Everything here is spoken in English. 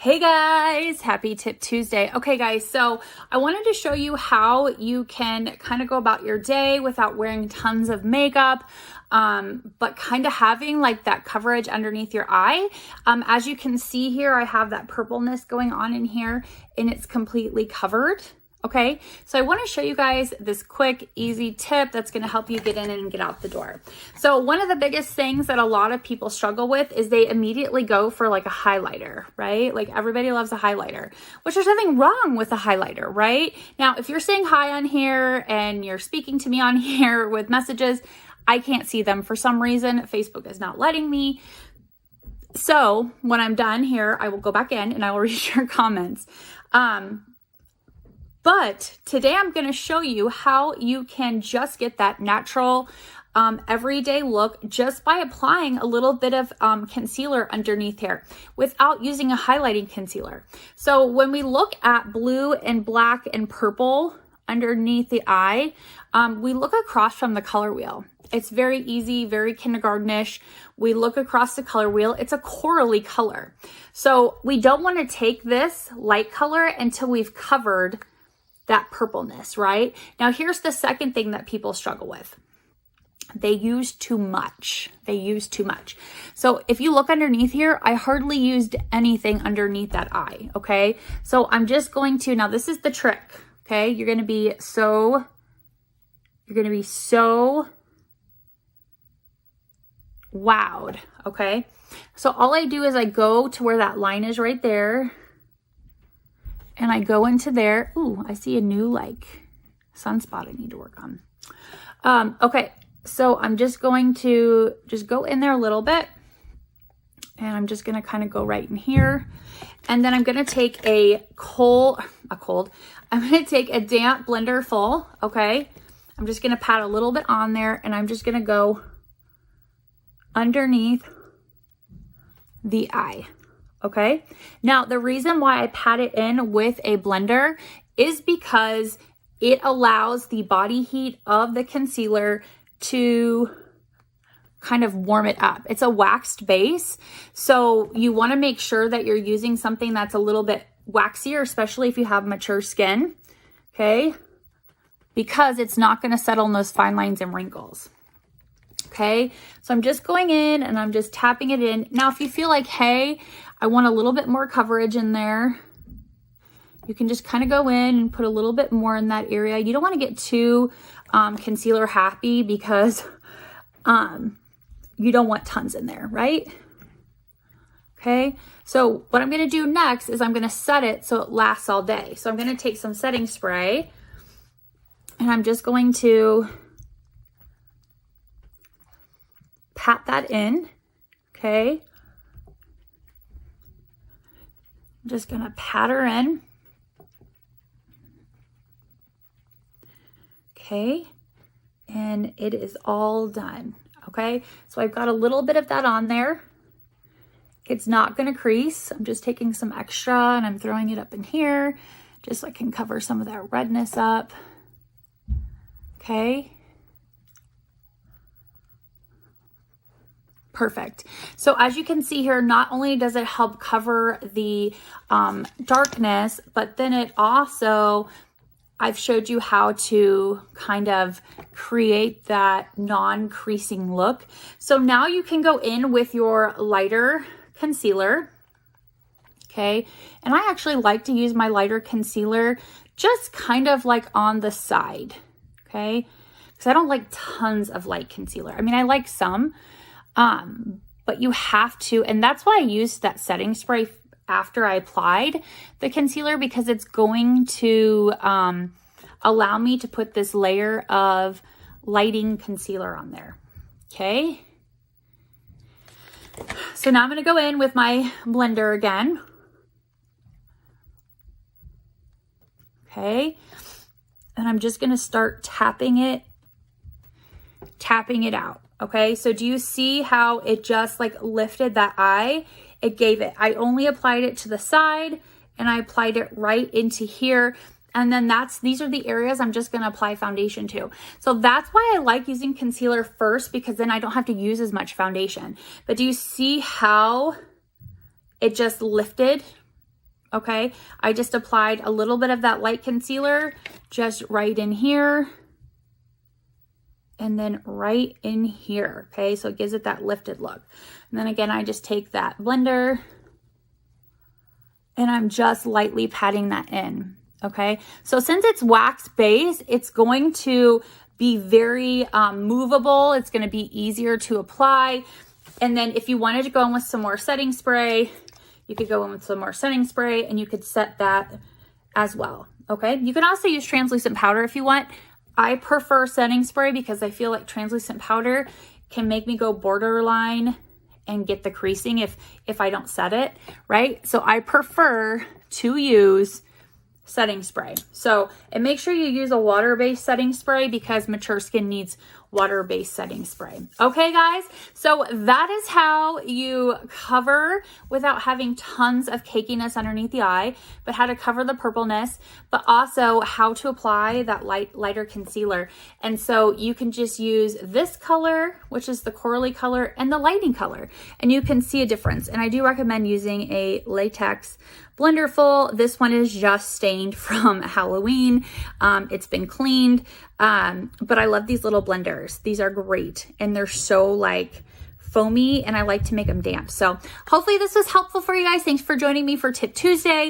Hey guys, happy Tip Tuesday. Okay guys, so I wanted to show you how you can kind of go about your day without wearing tons of makeup, but kind of having like that coverage underneath your eye. As you can see here, I have that purpleness going on in here and it's completely covered. Okay, so I want to show you guys this quick, easy tip that's going to help you get in and get out the door. So one of the biggest things that a lot of people struggle with is they immediately go for like a highlighter, right? Like everybody loves a highlighter, which there's nothing wrong with a highlighter, right? Now, if you're saying hi on here and you're speaking to me on here with messages, I can't see them for some reason. Facebook is not letting me. So when I'm done here, I will go back in and I will read your comments. But today I'm going to show you how you can just get that natural everyday look just by applying a little bit of concealer underneath here without using a highlighting concealer. So when we look at blue and black and purple underneath the eye, we look across from the color wheel. It's very easy, very kindergartenish. We look across the color wheel. It's a corally color. So we don't want to take this light color until we've covered that purpleness, right? Now, here's the second thing that people struggle with. They use too much. They use too much. So if you look underneath here, I hardly used anything underneath that eye, okay? So I'm just going to, now this is the trick, okay? You're going to be so wowed, okay? So all I do is I go to where that line is right there, and I go into there. Ooh, I see a new like sunspot I need to work on. Okay, so I'm just going to just go in there a little bit. And I'm just going to kind of go right in here. And then I'm going to take I'm going to take a damp blender full, okay? I'm just going to pat a little bit on there and I'm just going to go underneath the eye. Okay, now the reason why I pat it in with a blender is because it allows the body heat of the concealer to kind of warm it up. It's a waxed base, so you want to make sure that you're using something that's a little bit waxier, especially if you have mature skin, okay, because it's not going to settle in those fine lines and wrinkles. Okay, so I'm just going in and I'm just tapping it in. Now, if you feel like, hey, I want a little bit more coverage in there, you can just kind of go in and put a little bit more in that area. You don't want to get too concealer happy because you don't want tons in there, right? Okay, so what I'm going to do next is I'm going to set it so it lasts all day. So I'm going to take some setting spray and I'm just going to pat that in, okay? I'm just gonna pat her in. Okay, and it is all done, okay? So I've got a little bit of that on there. It's not gonna crease. I'm just taking some extra and I'm throwing it up in here just so I can cover some of that redness up, okay? Perfect. So as you can see here, not only does it help cover the darkness, but then it also, I've showed you how to kind of create that non-creasing look. So now you can go in with your lighter concealer, okay? And I actually like to use my lighter concealer just kind of like on the side, okay? Because I don't like tons of light concealer. I mean, I like some, but you have to, and that's why I used that setting spray after I applied the concealer, because it's going to allow me to put this layer of lighting concealer on there. Okay. So now I'm going to go in with my blender again. Okay. And I'm just going to start tapping it out. Okay, so do you see how it just like lifted that eye? It gave it, I only applied it to the side and I applied it right into here. And then these are the areas I'm just going to apply foundation to. So that's why I like using concealer first, because then I don't have to use as much foundation. But do you see how it just lifted okay? I just applied a little bit of that light concealer just right in here and then right in here, okay? So it gives it that lifted look. And then again, I just take that blender and I'm just lightly patting that in, okay? So since it's wax base, it's going to be very movable. It's gonna be easier to apply. And then if you wanted to go in with some more setting spray, you could go in with some more setting spray and you could set that as well, okay? You can also use translucent powder if you want. I prefer setting spray because I feel like translucent powder can make me go borderline and get the creasing if I don't set it, right? So I prefer to use setting spray. So, and make sure you use a water-based setting spray because mature skin needs water-based setting spray. Okay, guys? So that is how you cover without having tons of cakiness underneath the eye, but how to cover the purpleness, but also how to apply that lighter concealer. And so you can just use this color, which is the corally color, and the lighting color, and you can see a difference. And I do recommend using a latex blender full. This one is just stained from Halloween. It's been cleaned, but I love these little blenders. These are great, and they're so like foamy, and I like to make them damp. So hopefully this was helpful for you guys. Thanks for joining me for Tip Tuesday.